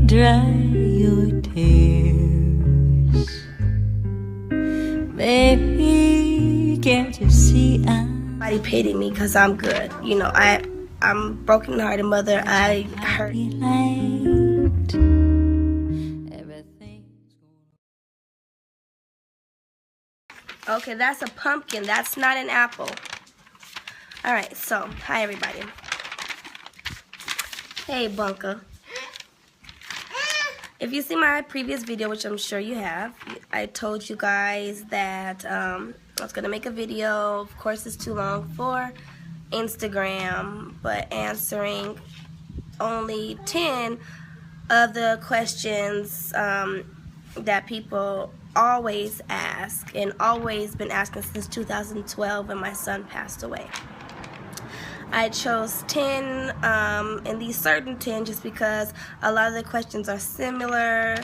dry your tears. Baby, can't you see Nobody pity me because I'm good. You know, I'm a broken-hearted mother. I hurt. Okay, that's a pumpkin. That's not an apple. All right, so hi everybody. Hey, Bunka. If you see my previous video, which I'm sure you have, I told you guys that I was going to make a video. Of course, it's too long for Instagram, but answering only 10 of the questions that people always ask and always been asking since 2012 when my son passed away. I chose 10 and these certain 10 just because a lot of the questions are similar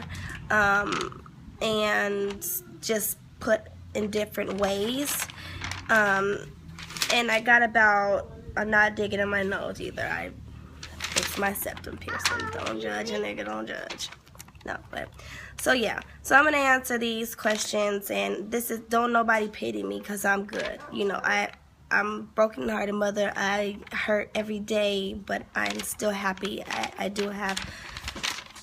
and just put in different ways. And I got about, I'm not digging in my nose either. It's my septum piercing. Don't judge a nigga, don't judge. No, but so yeah. So I'm gonna answer these questions, and this is don't nobody pity me because I'm good. You know, I'm a broken-hearted mother. I hurt every day, but I'm still happy. I do have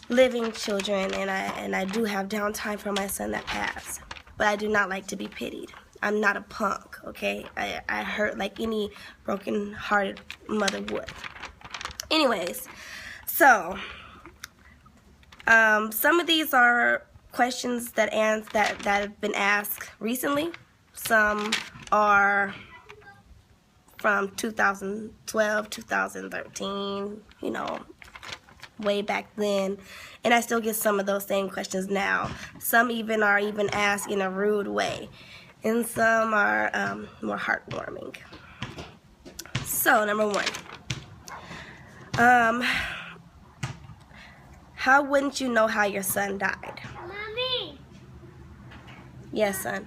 living children, and I do have downtime for my son that passed. But I do not like to be pitied. I'm not a punk, okay? I hurt like any broken-hearted mother would. Anyways, so some of these are questions that have been asked recently. Some are from 2012, 2013, you know, way back then. And I still get some of those same questions now. Some even are asked in a rude way. And some are more heartwarming. So, number one. How wouldn't you know how your son died? Mommy. Yes, son.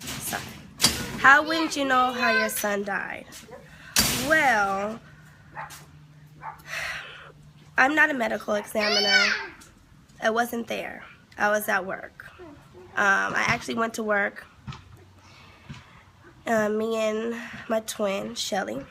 Sorry. How wouldn't you know how your son died? Well, I'm not a medical examiner. I wasn't there. I was at work. I actually went to work. Me and my twin, Shelly.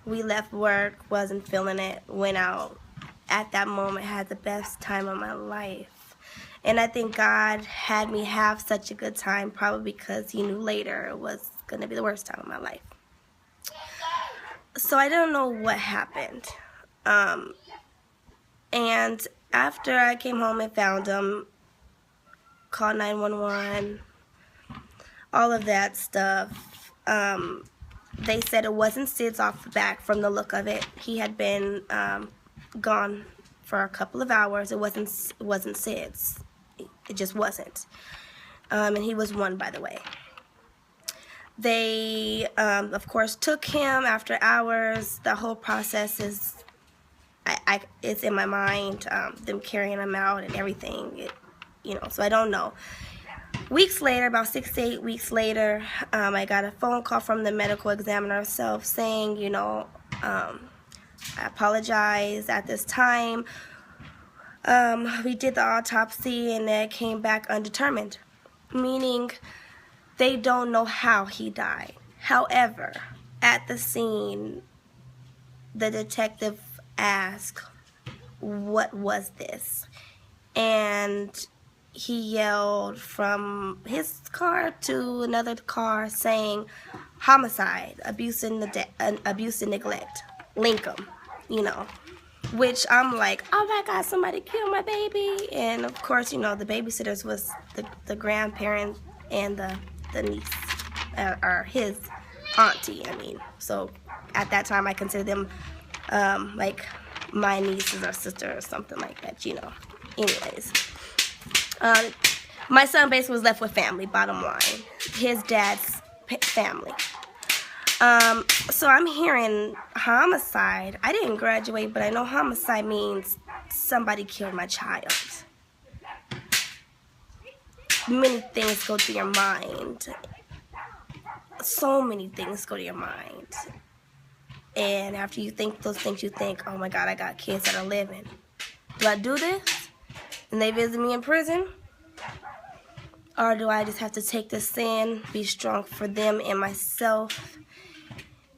We left work, wasn't feeling it, went out. At that moment, had the best time of my life. And I think God had me have such a good time, probably because he knew later it was going to be the worst time of my life. So I don't know what happened. And after I came home and found him, called 911, all of that stuff, they said it wasn't SIDS off the back from the look of it. He had been gone for a couple of hours. It wasn't SIDS. It just wasn't. And he was 1, by the way. They, of course, took him after hours. The whole process is, it's in my mind, them carrying him out and everything. You know, so I don't know. Weeks later, about 6 to 8 weeks later, I got a phone call from the medical examiner herself saying, you know, I apologize at this time. We did the autopsy and it came back undetermined, meaning they don't know how he died. However, at the scene, the detective asked, what was this? And he yelled from his car to another car saying, homicide, abuse and neglect, link 'em, you know. Which I'm like, oh my God, somebody killed my baby. And of course, you know, the babysitters was the grandparent and the niece, or his auntie, I mean. So at that time, I considered them like my nieces or sister or something like that, you know. Anyways. My son basically was left with family, bottom line. His dad's family. So I'm hearing homicide. I didn't graduate, but I know homicide means somebody killed my child. Many things go through your mind. So many things go to your mind. And after you think those things, you think, oh my God, I got kids that are living. Do I do this? And they visit me in prison? Or do I just have to take the sin, be strong for them and myself,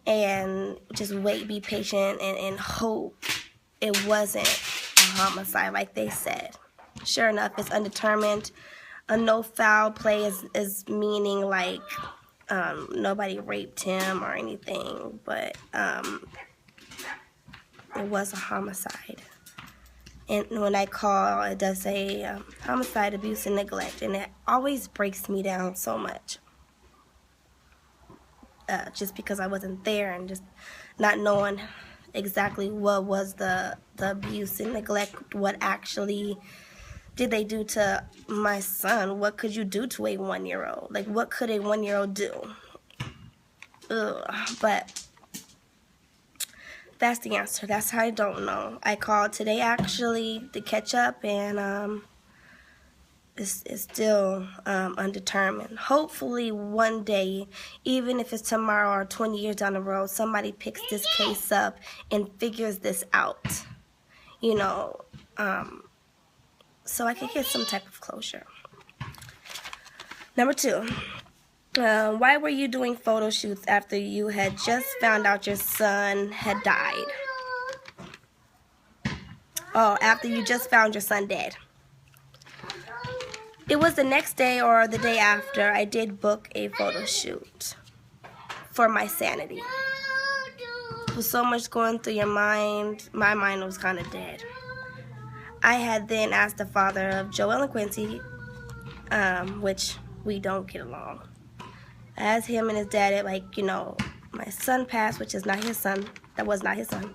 and just wait, be patient, and hope it wasn't a homicide like they said? Sure enough, it's undetermined. A no foul play is meaning like nobody raped him or anything, but it was a homicide. And when I call, it does say homicide, abuse, and neglect, and it always breaks me down so much. Just because I wasn't there and just not knowing exactly what was the abuse and neglect, what actually did they do to my son? What could you do to a 1-year-old? Like, what could a 1-year-old do? But that's the answer. That's how I don't know. I called today actually to catch up, and it's still undetermined. Hopefully one day, even if it's tomorrow or 20 years down the road, somebody picks this case up and figures this out, you know, so I could get some type of closure. Number 2. Why were you doing photo shoots after you had just found out your son had died? Oh, after you just found your son dead. It was the next day or the day after I did book a photo shoot for my sanity. There was so much going through your mind. My mind was kind of dead. I had then asked the father of Joel and Quincy, which we don't get along. I asked him and his dad, like, you know, my son passed, which is not his son. That was not his son.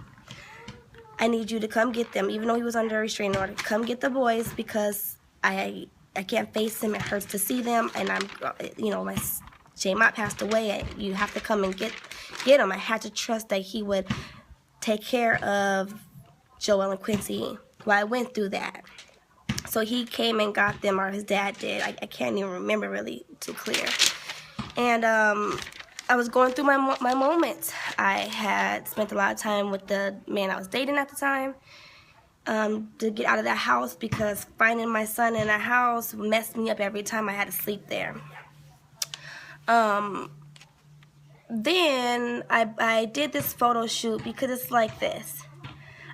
I need you to come get them, even though he was under a restraining order. Come get the boys because I can't face them. It hurts to see them, and I'm, you know, my J-Mott passed away. You have to come and get him. I had to trust that he would take care of Joel and Quincy while I went through that. So he came and got them, or his dad did. I can't even remember really too clear. And I was going through my moments. I had spent a lot of time with the man I was dating at the time to get out of that house, because finding my son in a house messed me up every time I had to sleep there. Then I did this photo shoot because it's like this.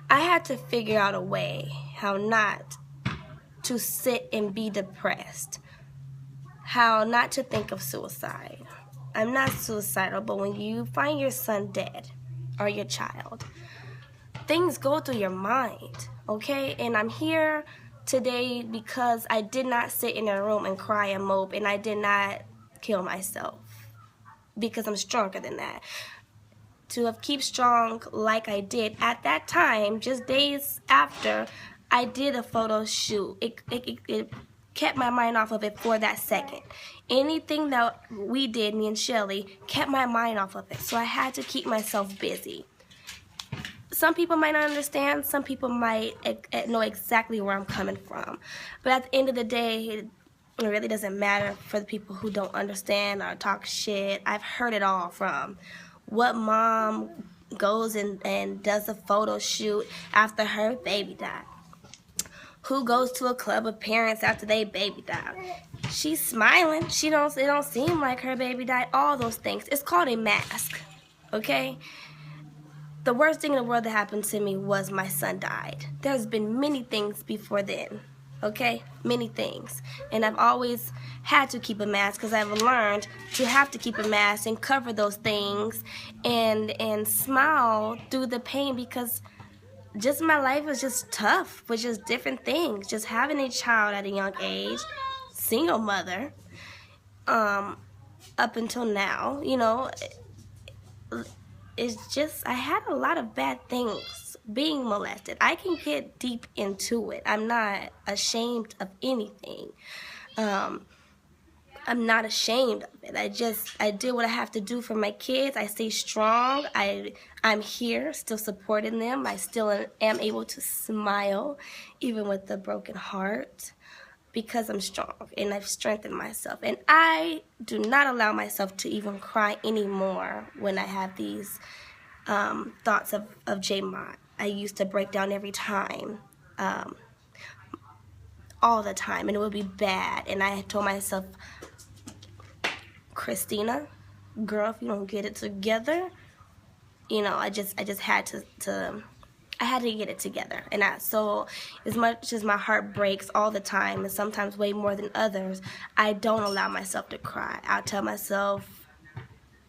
I had to figure out a way how not to sit and be depressed, how not to think of suicide. I'm not suicidal, but when you find your son dead or your child, things go through your mind, okay? And I'm here today because I did not sit in a room and cry and mope, and I did not kill myself, because I'm stronger than that. To have keep strong like I did at that time, just days after I did a photo shoot, it kept my mind off of it for that second. Anything that we did, me and Shelly, kept my mind off of it. So I had to keep myself busy. Some people might not understand. Some people might know exactly where I'm coming from. But at the end of the day, it really doesn't matter for the people who don't understand or talk shit. I've heard it all, from what mom goes and does a photo shoot after her baby died. Who goes to a club of parents after they baby died? She's smiling. It don't seem like her baby died. All those things. It's called a mask, okay? The worst thing in the world that happened to me was my son died. There's been many things before then, okay? Many things. And I've always had to keep a mask, because I've learned to have to keep a mask and cover those things and smile through the pain, because just my life was just tough with just different things. Just having a child at a young age, single mother, up until now, you know, it's just, I had a lot of bad things. Being molested, I can get deep into it. I'm not ashamed of anything. I'm not ashamed of it. I did what I have to do for my kids. I stay strong. I'm here, still supporting them. I still am able to smile, even with a broken heart, because I'm strong and I've strengthened myself. And I do not allow myself to even cry anymore when I have these thoughts of J-Mont. I used to break down every time, all the time, and it would be bad. And I told myself, Christina, girl, if you don't get it together, I just had to I had to get it together. And so as much as my heart breaks all the time, and sometimes way more than others, I don't allow myself to cry. I'll tell myself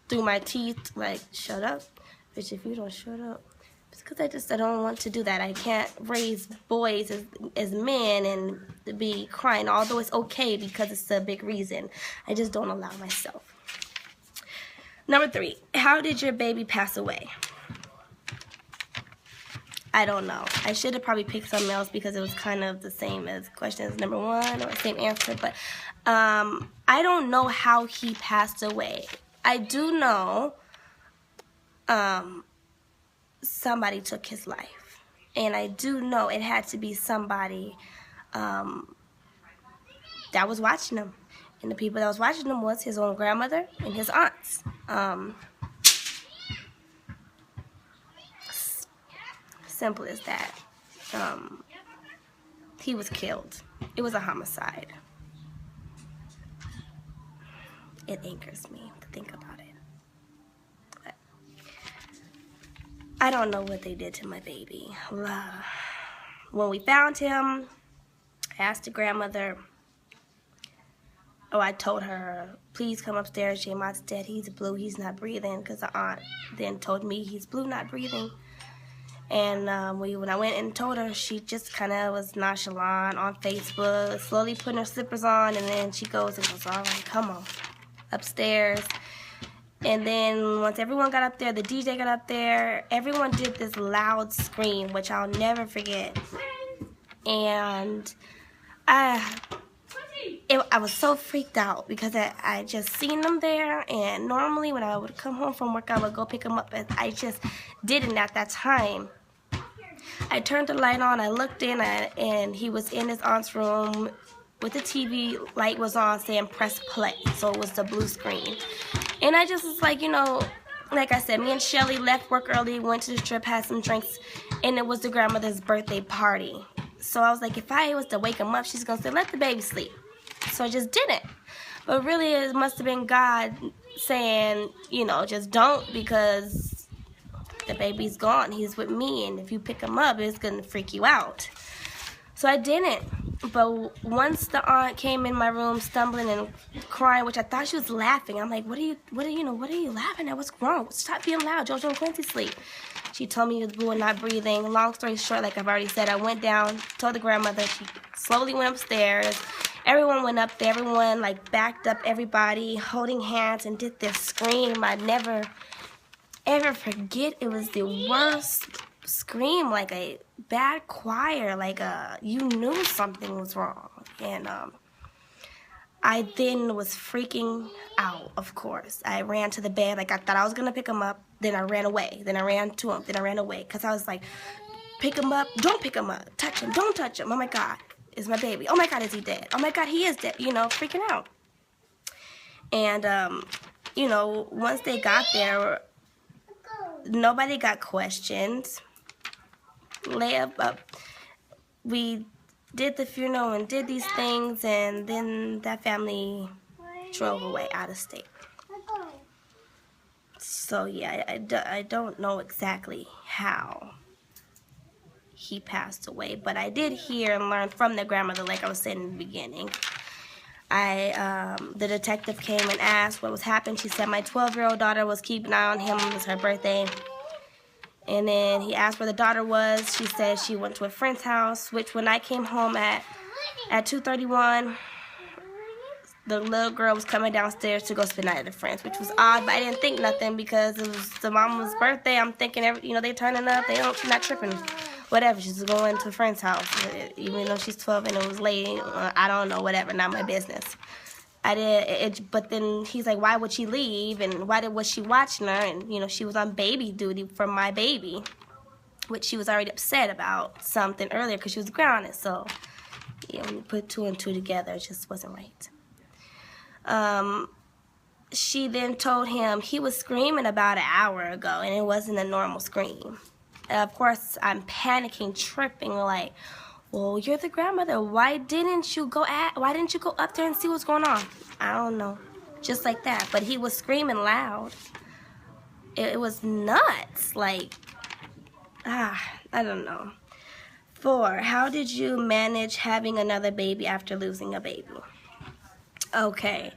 through my teeth, like, shut up, bitch, if you don't shut up. It's because I don't want to do that. I can't raise boys as men and be crying, although it's okay because it's a big reason. I just don't allow myself. Number 3, how did your baby pass away? I don't know. I should have probably picked something else because it was kind of the same as questions number 1, or the same answer. But I don't know how he passed away. I do know somebody took his life. And I do know it had to be somebody that was watching him. And the people that was watching him was his own grandmother and his aunts. Simple as that. He was killed. It was a homicide. It angers me to think about it. But I don't know what they did to my baby. When we found him, I asked the grandmother, I told her, please come upstairs, J-Mont's dead, he's blue, he's not breathing, because the aunt then told me he's blue, not breathing. And when I went and told her, she just kind of was nonchalant on Facebook, slowly putting her slippers on, and then she goes, all right, come on, upstairs. And then once everyone got up there, the DJ got up there, everyone did this loud scream, which I'll never forget. And I was so freaked out because I just seen them there, and normally when I would come home from work, I would go pick them up, and I just didn't at that time. I turned the light on, I looked in, and he was in his aunt's room with the TV light was on saying press play, so it was the blue screen. And I just was like, like I said, me and Shelly left work early, went to the strip, had some drinks, and it was the grandmother's birthday party. So I was like, if I was to wake him up, she's going to say, let the baby sleep. So I just didn't. But really, it must have been God saying, just don't, because the baby's gone. He's with me, and if you pick him up, it's going to freak you out. So I didn't. But once the aunt came in my room stumbling and crying, which I thought she was laughing, I'm like, what are you laughing at? What's wrong? Stop being loud. JoJo and Quincy sleep. She told me he was blue and not breathing. Long story short, like I've already said, I went down, told the grandmother. She slowly went upstairs. Everyone went up there. Everyone backed up everybody, holding hands, and did this scream. I never, ever forget. It was the worst scream, like a bad choir, you knew something was wrong. And I then was freaking out, of course. I ran to the bed, I thought I was going to pick him up. Then I ran away. Then I ran to him. Then I ran away. Because I was like, pick him up. Don't pick him up. Touch him. Don't touch him. Oh, my God. Is my baby. Oh, my God. Is he dead? Oh, my God. He is dead. Freaking out. And, once they got there, nobody got questioned. We did the funeral and did these things, and then that family drove away out of state. So yeah, I don't know exactly how he passed away, but I did hear and learn from the grandmother, like I was saying in the beginning. The detective came and asked what was happening. She said my 12-year-old daughter was keeping an eye on him. It was her birthday. And then he asked where the daughter was. She said she went to a friend's house, which when I came home at 2:31, the little girl was coming downstairs to go spend the night at a friend's, which was odd, but I didn't think nothing because it was the mama's birthday. I'm thinking, they're turning up. Not tripping. Whatever. She's going to a friend's house, even though she's 12 and it was late. I don't know. Whatever. Not my business. But then he's like, why would she leave? And why was she watching her? And, she was on baby duty for my baby, which she was already upset about something earlier because she was grounded. So, when you put 2 and 2 together, it just wasn't right. she then told him he was screaming about an hour ago, and it wasn't a normal scream. And of course, I'm panicking, tripping, like, well, you're the grandmother. Why didn't you go up there and see what's going on? I don't know. Just like that. But he was screaming loud. It was nuts. Like, I don't know. 4, how did you manage having another baby after losing a baby? Okay.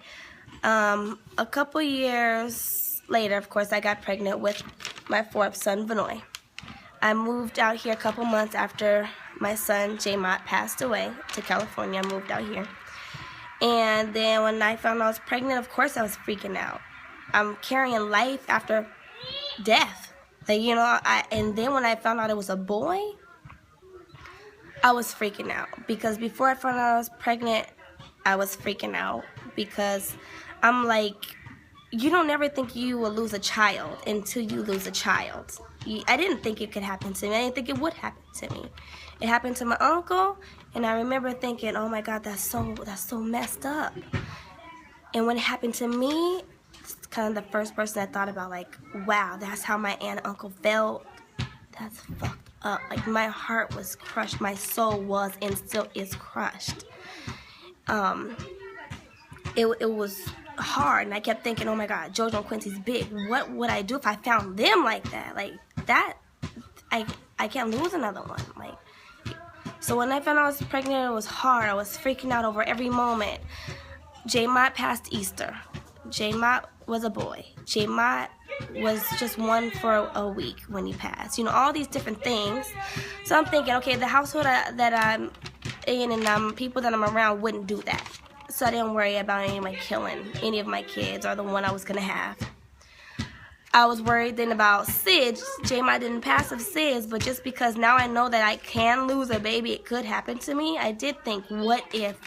A couple years later, of course, I got pregnant with my 4th son, Vinoy. I moved out here a couple months after my son, J-Mott, passed away to California. I moved out here. And then when I found I was pregnant, of course I was freaking out. I'm carrying life after death. Like, you know, and then when I found out it was a boy, I was freaking out. Because before I found out I was pregnant, I was freaking out. Because I'm like, you don't ever think you will lose a child until you lose a child. I didn't think it could happen to me. I didn't think it would happen to me. It happened to my uncle, and I remember thinking, oh my God, that's so messed up. And when it happened to me, it's kind of the first person I thought about, like, wow, that's how my aunt and uncle felt. That's fucked up. Like, my heart was crushed. My soul was and still is crushed. It was hard, and I kept thinking, oh my God, JoJo and Quincy's big. What would I do if I found them like that? Like, that, I can't lose another one. Like, so when I found out I was pregnant, it was hard. I was freaking out over every moment. J-Mott passed Easter. J-Mott was a boy. J-Mott was just 1 for a week when he passed. You know, all these different things. So I'm thinking, okay, the household that I'm in and people that I'm around wouldn't do that. So I didn't worry about killing any of my kids or the one I was going to have. I was worried then about SIDS. J-Mott didn't pass of SIDS, but just because now I know that I can lose a baby, it could happen to me, I did think, what if,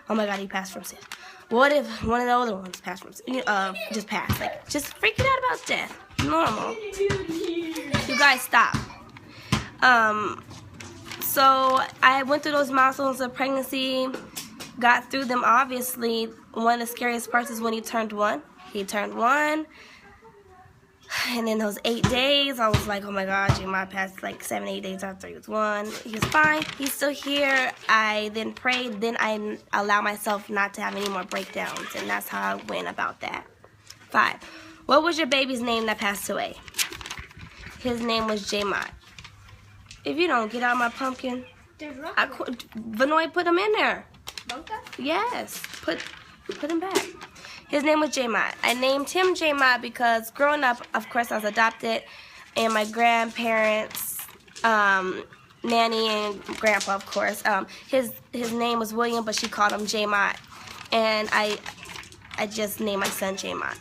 oh my God, he passed from SIDS. What if one of the other ones passed from SIDS, just passed? Like, just freaking out about death. Normal. You guys stop. So I went through those milestones of pregnancy, got through them, obviously. One of the scariest parts is when he turned 1. He turned 1. And then those 8 days, I was like, oh my God, J-Mott passed like 7, 8 days after he was 1. He was fine. He's still here. I then prayed. Then I allow myself not to have any more breakdowns. And that's how I went about that. 5, what was your baby's name that passed away? His name was J-Mott. If you don't get out my pumpkin, Vinoy put him in there. Yes, put him back. His name was J-Mott. I named him J-Mott because growing up, of course, I was adopted, and my grandparents, Nanny and Grandpa, of course, his name was William, but she called him J-Mott, and I just named my son J-Mott.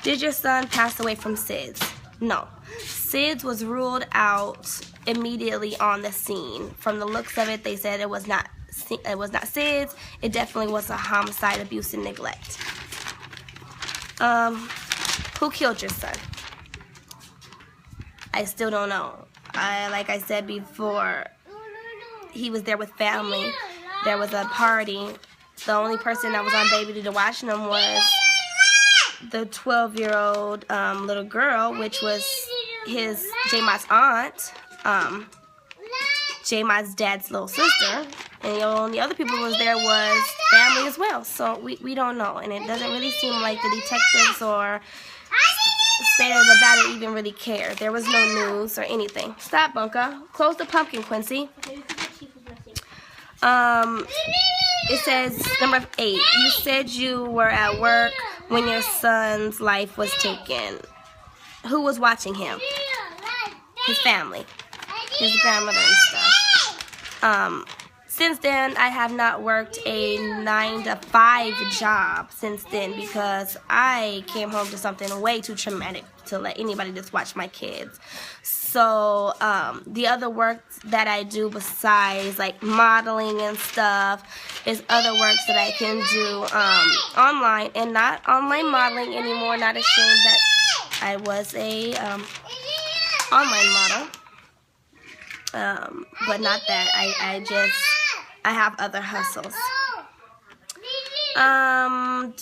Did your son pass away from SIDS? No. SIDS was ruled out immediately on the scene. From the looks of it, they said it was not SIDS. It definitely was a homicide, abuse, and neglect. Who killed your son? I still don't know. Like I said before, he was there with family. There was a party. The only person that was on baby duty watching him was the 12-year-old little girl, which was J-Mott's aunt, J-Mott's dad's little sister, and the only other people who was there was family as well. So we don't know, and it doesn't really seem like the detectives or state of Nevada even really cared. There was no news or anything. Stop, Bunka. Close the pumpkin, Quincy. It says, number 8, you said you were at work when your son's life was taken. Who was watching him? His family. His grandmother and stuff. Since then, I have not worked a 9-to-5 job since then because I came home to something way too traumatic to let anybody just watch my kids. So the other work that I do besides like modeling and stuff is other works that I can do online, and not online modeling anymore. Not ashamed that I was a online model, but not that. I have other hustles. Number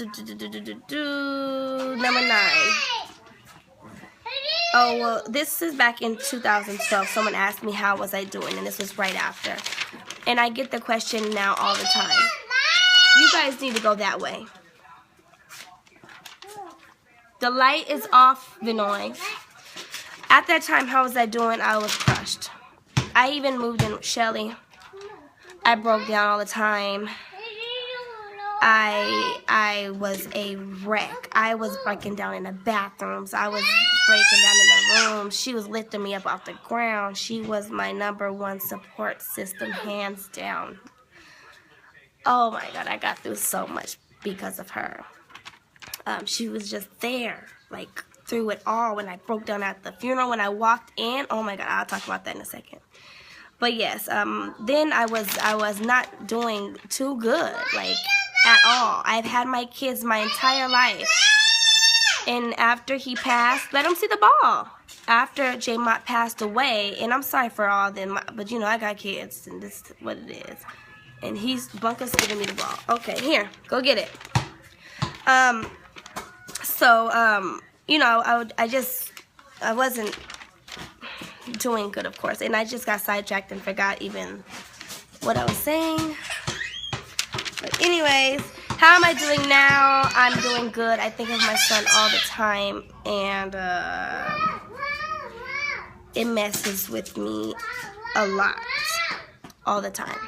9. Oh, well, this is back in 2012. Someone asked me how was I doing, and this was right after. And I get the question now all the time. You guys need to go that way. The light is off, Vinoy. At that time, how was I doing? I was crushed. I even moved in with Shelly. I broke down all the time. I was a wreck. I was breaking down in the bathrooms. I was breaking down in the rooms. She was lifting me up off the ground. She was my #1 support system, hands down. Oh my God, I got through so much because of her. She was just there, like through it all. When I broke down at the funeral, when I walked in, oh my God, I'll talk about that in a second. But yes, then I was not doing too good, like at all. I've had my kids my entire life. And after he passed, let him see the ball. After J Mott passed away, and I'm sorry for all them, but you know, I got kids, and this is what it is. And Bunker's giving me the ball. Okay, here, go get it. You know, I wasn't doing good, of course, and I just got sidetracked and forgot even what I was saying. But anyways, how am I doing now? I'm doing good. I think of my son all the time, and it messes with me a lot, all the time.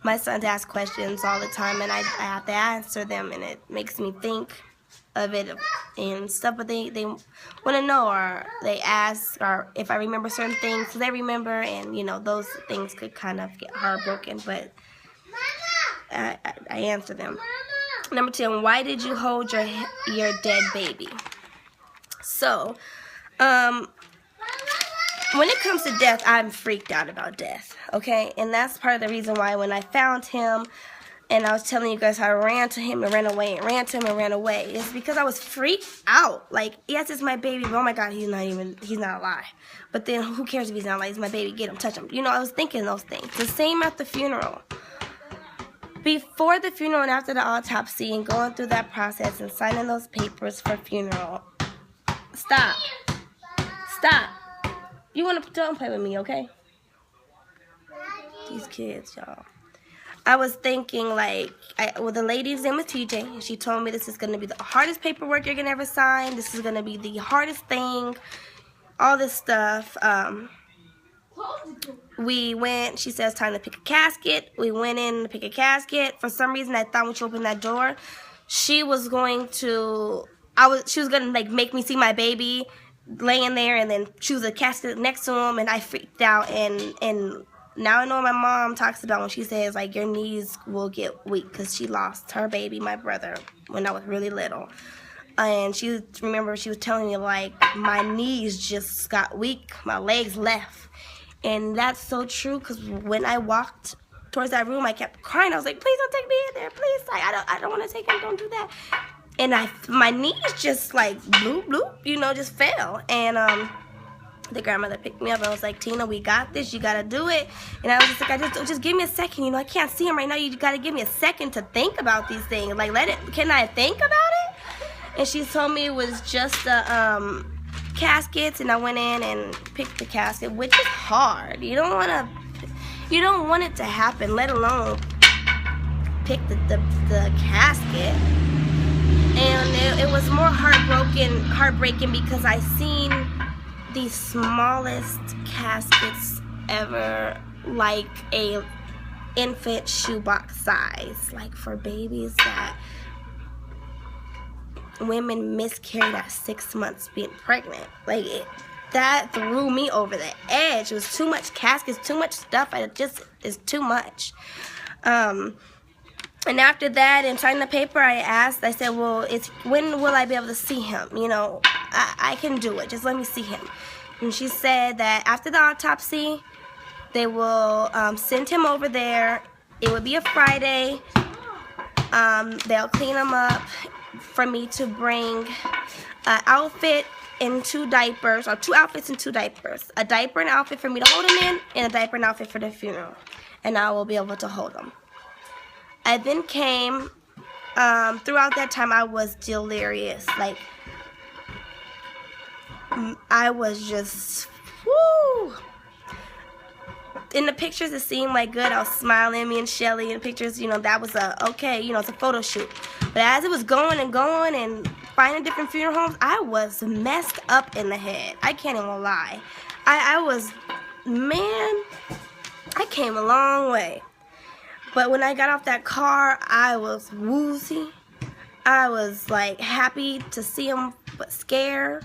My sons ask questions all the time, and I have to answer them, and it makes me think of it and stuff. But they want to know, or they ask, or if I remember certain things, so they remember, and you know, those things could kind of get heartbroken. But I answer them. Number 10, why did you hold your dead baby? So, when it comes to death, I'm freaked out about death, okay? And that's part of the reason why when I found him, and I was telling you guys how I ran to him and ran away, and ran to him and ran away, it's because I was freaked out. Like, yes, it's my baby, but oh my God, he's not alive. But then who cares if he's not alive? He's my baby, get him, touch him. You know, I was thinking those things. The same at the funeral. Before the funeral and after the autopsy and going through that process and signing those papers for funeral. Stop. Stop. You want to don't play with me, okay? These kids, y'all. I was thinking, like, the lady's name was TJ. She told me this is going to be the hardest paperwork you're going to ever sign. This is going to be the hardest thing. All this stuff. We went, she says, time to pick a casket. We went in to pick a casket. For some reason, I thought when she opened that door, she was going to, she was going to, like, make me see my baby laying there and then choose a casket next to him, and I freaked out. And now I know what my mom talks about when she says, like, your knees will get weak, because she lost her baby, my brother, when I was really little. And she was telling me, like, my knees just got weak, my legs left. And that's so true, because when I walked towards that room, I kept crying. I was like, please don't take me in there, please. Like, I don't want to take him, don't do that. And my knees just like bloop, bloop, you know, just fell. And the grandmother picked me up and was like, Tina, we got this, you got to do it. And I was just like, just give me a second, you know, I can't see him right now. You got to give me a second to think about these things. Like, can I think about it? And she told me it was just the caskets, and I went in and picked the casket, which is hard. You don't want it to happen, let alone pick the casket. And it was more heartbreaking because I seen the smallest caskets ever, like a infant shoebox size, like for babies that women miscarried at 6 months being pregnant. Like, that threw me over the edge. It was too much caskets, too much stuff. It's too much. And after that, and signing the paper, I said, well, when will I be able to see him? You know, I can do it. Just let me see him. And she said that after the autopsy, they will send him over there. It would be a Friday. They'll clean him up for me to bring an outfit and 2 diapers, or 2 outfits and 2 diapers. A diaper and outfit for me to hold him in, and a diaper and outfit for the funeral. And I will be able to hold him. I then came throughout that time, I was delirious. Like, I was just, woo. In the pictures, it seemed like good. I was smiling, me and Shelly in the pictures, that was okay, it's a photo shoot. But as it was going and finding different funeral homes, I was messed up in the head. I can't even lie. I came a long way. But when I got off that car, I was woozy. I was like happy to see him, but scared.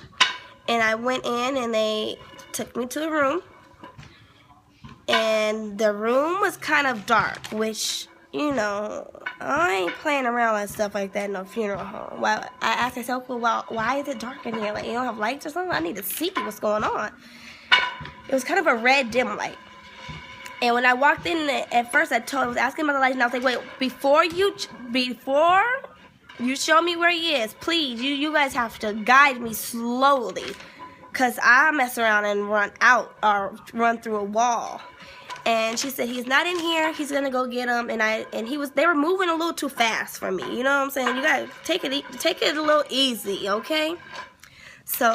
And I went in and they took me to a room. And the room was kind of dark, which, I ain't playing around and stuff like that in no funeral home. Well, I asked myself, well, why is it dark in here? Like, you don't have lights or something? I need to see what's going on. It was kind of a red dim light. And when I walked in, at first I was asking about the lights, and I was like, wait, before you show me where he is, please, you guys have to guide me slowly, because I mess around and run out or run through a wall. And she said, he's not in here, he's gonna go get him. And they were moving a little too fast for me. You know what I'm saying? You gotta take it a little easy, okay? So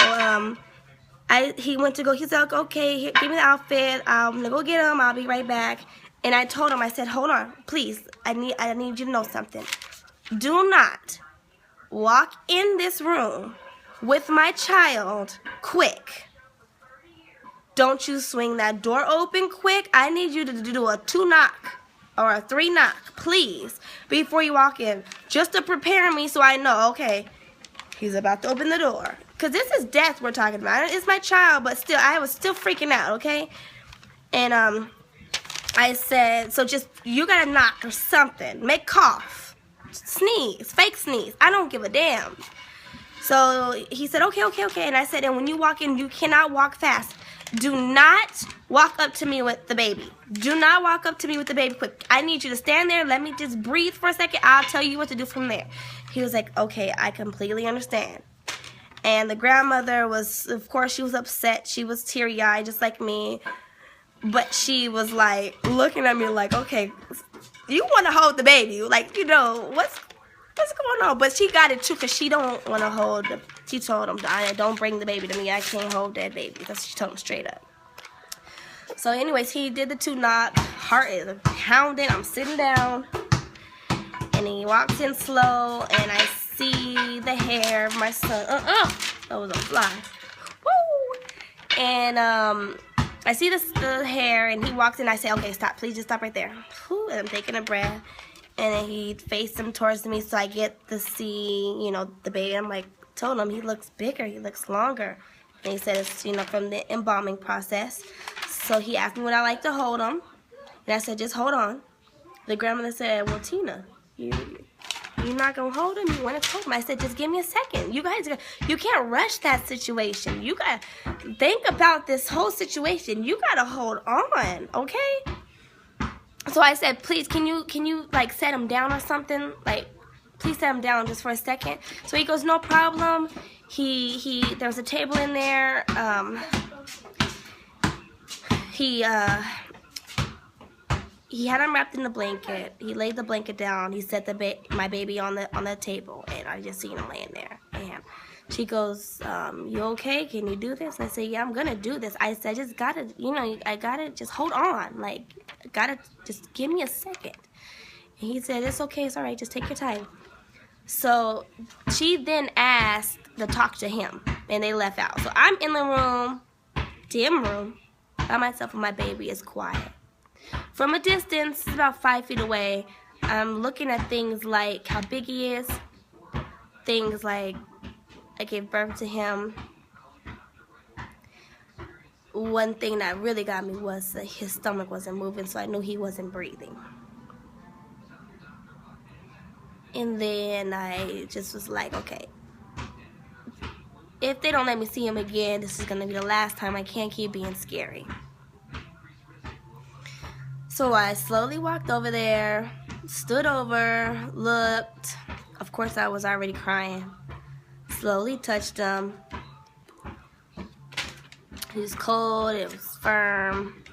he went to go. He's like, okay, here, give me the outfit. I'm gonna go get him. I'll be right back. And I told him, I said, hold on, please. I need you to know something. Do not walk in this room with my child quick. Don't you swing that door open quick. I need you to do a 2-knock or a 3-knock, please, before you walk in. Just to prepare me so I know, okay, he's about to open the door. Because this is death we're talking about. It's my child, but still, I was still freaking out, okay? And I said, so just, you gotta knock or something. Make cough. Sneeze. Fake sneeze. I don't give a damn. So he said, okay. And I said, and when you walk in, you cannot walk fast. Do not walk up to me with the baby. Do not walk up to me with the baby quick. I need you to stand there. Let me just breathe for a second. I'll tell you what to do from there. He was like, okay, I completely understand. And the grandmother was, of course, she was upset. She was teary-eyed, just like me. But she was like looking at me like, okay, you want to hold the baby. Like, what's going on? But she got it too, because she don't want to hold the, she told him, don't bring the baby to me. I can't hold that baby. Because she told him straight up. So anyways, he did the 2-knock. Heart is pounding. I'm sitting down. And he walks in slow. And I see the hair of my son. That was a fly. Woo! And I see the hair. And he walks in. I say, okay, stop. Please just stop right there. Whew, and I'm taking a breath. And then he faced him towards me, so I get to see, the baby. I'm like, told him he looks bigger, he looks longer. And he said it's, from the embalming process. So he asked me would I like to hold him. And I said, just hold on. The grandmother said, well, Tina, you're not going to hold him. You want to hold him. I said, just give me a second. You guys, you can't rush that situation. You got to think about this whole situation. You got to hold on, okay? So I said, please, can you like set him down or something? Like, please set him down just for a second. So he goes, no problem. There was a table in there. He had him wrapped in the blanket. He laid the blanket down. He set my baby on the table, and I just seen him laying there. And she goes, you okay? Can you do this? And I said, yeah, I'm gonna do this. I said, I just gotta, I gotta just hold on. Like, gotta just give me a second. And he said, it's okay, it's all right, just take your time. So she then asked to talk to him, and they left out. So I'm in the room, dim room, by myself, and my baby is quiet. From a distance, about 5 feet away, I'm looking at things like how big he is, things like I gave birth to him. One thing that really got me was that his stomach wasn't moving, so I knew he wasn't breathing. And then I just was like, okay, if they don't let me see him again, this is going to be the last time. I can't keep being scary. So I slowly walked over there, stood over, looked. Of course, I was already crying. Slowly touched him. It was cold, it was firm.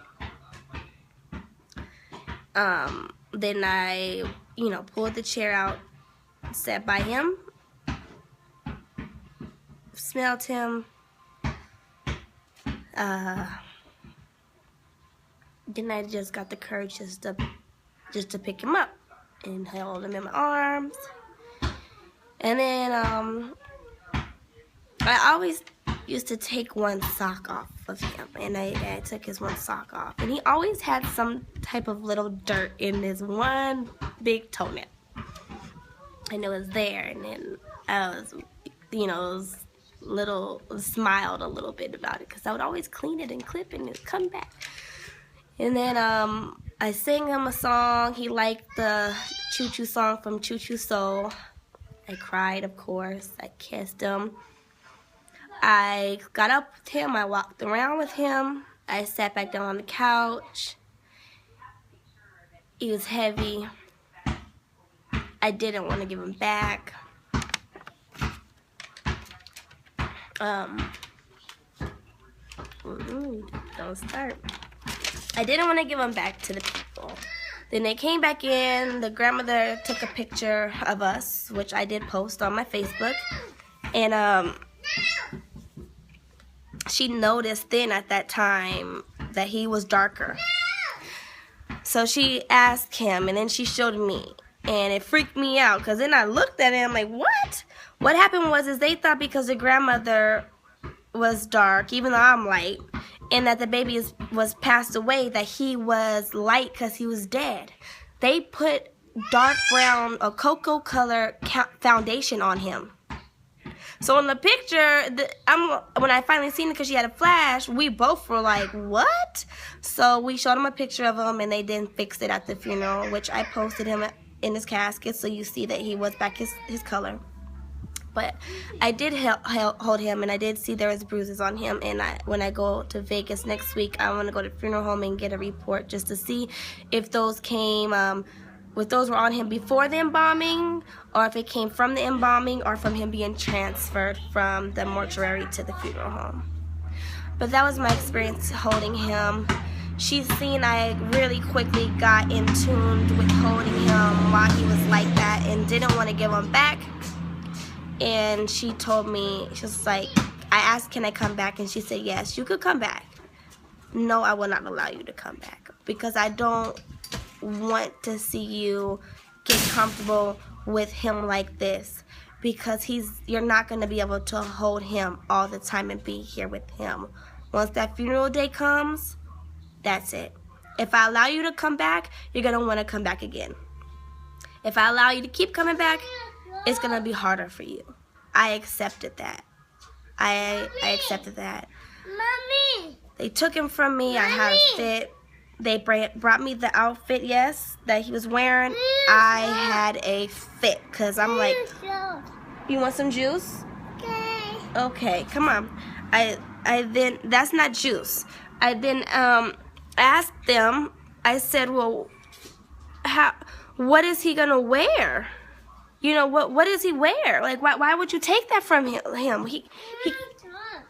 Then I, pulled the chair out sat by him, smelled him, then I just got the courage just to pick him up and held him in my arms. And then I always used to take one sock off of him, and I took his one sock off, and he always had some type of little dirt in his one big toenail, and it was there. And then I was, smiled a little bit about it, because I would always clean it and clip it and it'd come back. And then I sang him a song. He liked the Choo Choo song from Choo Choo Soul. I cried, of course. I kissed him. I got up with him. I walked around with him. I sat back down on the couch. He was heavy. I didn't want to give him back. Don't start. I didn't want to give him back to the people. Then they came back in. The grandmother took a picture of us, which I did post on my Facebook. And she noticed then at that time that he was darker. So she asked him, and then she showed me. And it freaked me out, because then I looked at him like, what? What happened was they thought because the grandmother was dark, even though I'm light, and that the baby was passed away, that he was light because he was dead. They put dark brown or cocoa color foundation on him. So in the picture, when I finally seen it, because she had a flash, we both were like, what? So we showed him a picture of him, and they didn't fix it at the funeral, which I posted him in his casket, so you see that he was back his color. But I did hold him, and I did see there was bruises on him. And when I go to Vegas next week, I want to go to the funeral home and get a report just to see if those came, if those were on him before the embalming, or if it came from the embalming, or from him being transferred from the mortuary to the funeral home. But that was my experience holding him. She's seen I really quickly got in tune with holding him while he was like that and didn't want to give him back. And she told me, she was like, I asked, can I come back? And she said, yes, you could come back. No, I will not allow you to come back, because I don't want to see you get comfortable with him like this, because you're not going to be able to hold him all the time and be here with him. Once that funeral day comes, that's it. If I allow you to come back, you're going to want to come back again. If I allow you to keep coming back, it's going to be harder for you. I accepted that. I accepted that. Mommy! They took him from me. I had a fit. They brought me the outfit, yes, that he was wearing. I had a fit, because I'm like, you want some juice? Okay. Okay, come on. I then, that's not juice. I then asked them, I said, well, what is he going to wear? You know, what does he wear? Like, why would you take that from him? He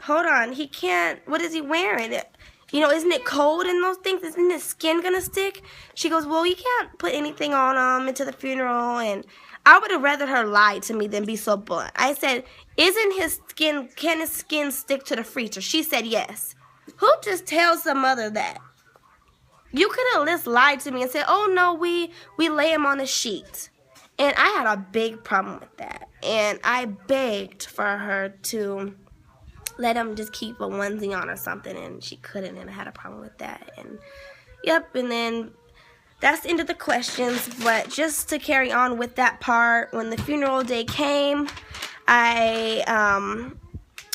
hold on, he can't, what is he wearing? You know, isn't it cold in those things? Isn't his skin gonna stick? She goes, well, you can't put anything on him into the funeral. And I would have rather her lie to me than be so blunt. I said, can his skin stick to the freezer? She said, yes. Who just tells some mother that? You could have just lied to me and said, oh, no, we lay him on a sheet. And I had a big problem with that. And I begged for her to let him just keep a onesie on or something. And she couldn't, and I had a problem with that. And, yep, and then that's the end of the questions. But just to carry on with that part, when the funeral day came,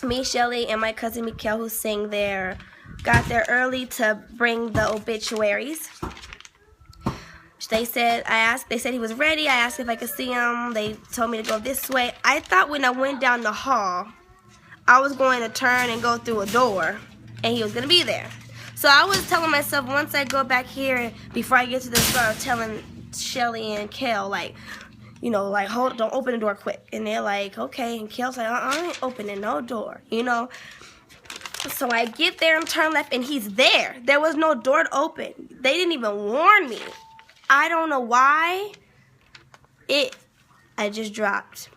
me, Shelly, and my cousin Mikhail, who sang there, got there early to bring the obituaries. They said he was ready. I asked if I could see him. They told me to go this way. I thought when I went down the hall, I was going to turn and go through a door, and he was going to be there. So I was telling myself, once I go back here, before I get to the door, telling Shelly and Kel, like, you know, like, don't open the door quick. And they're like, okay. And Kel's like, I ain't opening no door, you know. So I get there and turn left, and he's there. There was no door to open. They didn't even warn me. I don't know why. I just dropped.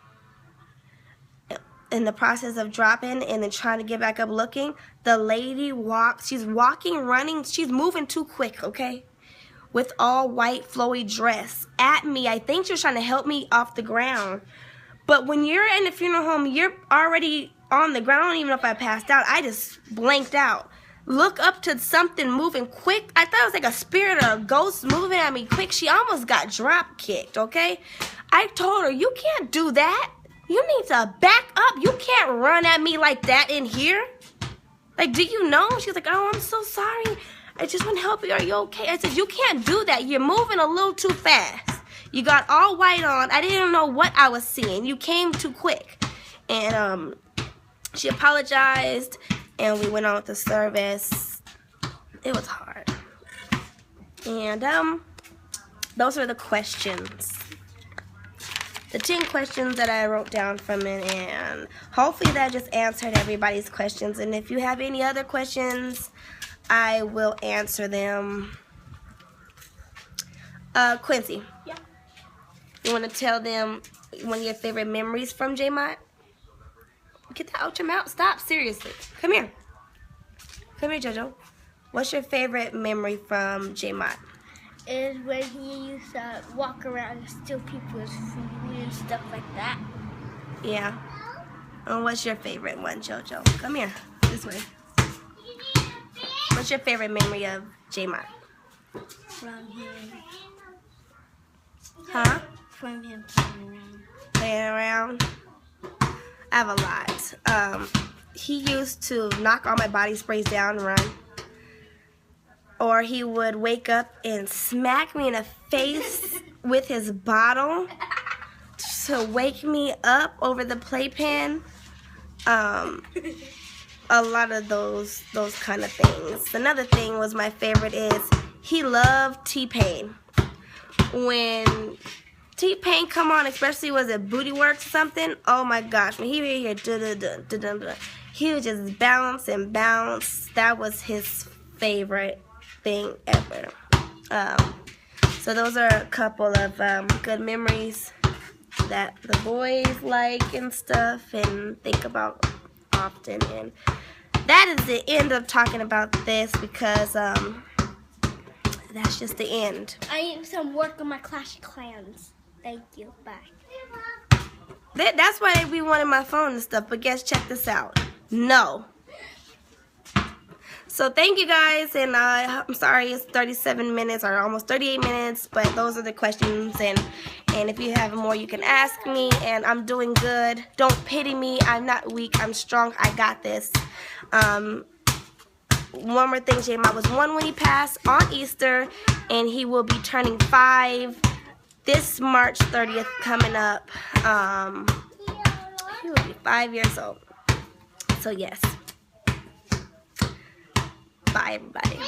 In the process of dropping and then trying to get back up looking, the lady walks, she's walking, running, she's moving too quick, okay? With all white flowy dress at me. I think she was trying to help me off the ground. But when you're in the funeral home, you're already on the ground. I don't even know if I passed out. I just blanked out. Look up to something moving quick. I thought it was like a spirit or a ghost moving at me quick. She almost got drop kicked, okay? I told her, you can't do that. You need to back up. You can't run at me like that in here. Like, do you know? She was like, oh, I'm so sorry. I just want to help you. Are you okay? I said, you can't do that. You're moving a little too fast. You got all white on. I didn't know what I was seeing. You came too quick. And she apologized, and we went on with the service. It was hard. And those were the questions. The 10 questions that I wrote down from it, and hopefully that just answered everybody's questions. And if you have any other questions, I will answer them. Quincy. Yeah. You want to tell them one of your favorite memories from J-Mott? Get that out your mouth. Stop, seriously. Come here. Come here, JoJo. What's your favorite memory from J-Mott? Is when he used to walk around and steal people's food and stuff like that. Yeah. And what's your favorite one, JoJo? Come here. This way. What's your favorite memory of J-Mott? From him. Huh? From him playing around. Playing around? I have a lot. He used to knock all my body sprays down and run. Or he would wake up and smack me in the face with his bottle to wake me up over the playpen. A lot of those kind of things. Another thing was my favorite is he loved T-Pain. When T-Pain come on, especially was it Booty Works or something, oh my gosh, when he would hear da-da-da-da-da-da, he would just bounce and bounce. That was his favorite thing ever. So those are a couple of good memories that the boys like and stuff and think about often. And that is the end of talking about this because that's just the end. I need some work on my Clash of Clans. Thank you. Bye. That's why we wanted my phone and stuff, but guess, check this out. No. So thank you guys, and I'm sorry it's 37 minutes or almost 38 minutes, but those are the questions, and if you have more you can ask me, and I'm doing good. Don't pity me. I'm not weak. I'm strong. I got this. One more thing, J-Mott was 1 when he passed on Easter, and he will be turning 5 this March 30th coming up. He will be 5 years old. So yes. Bye, everybody.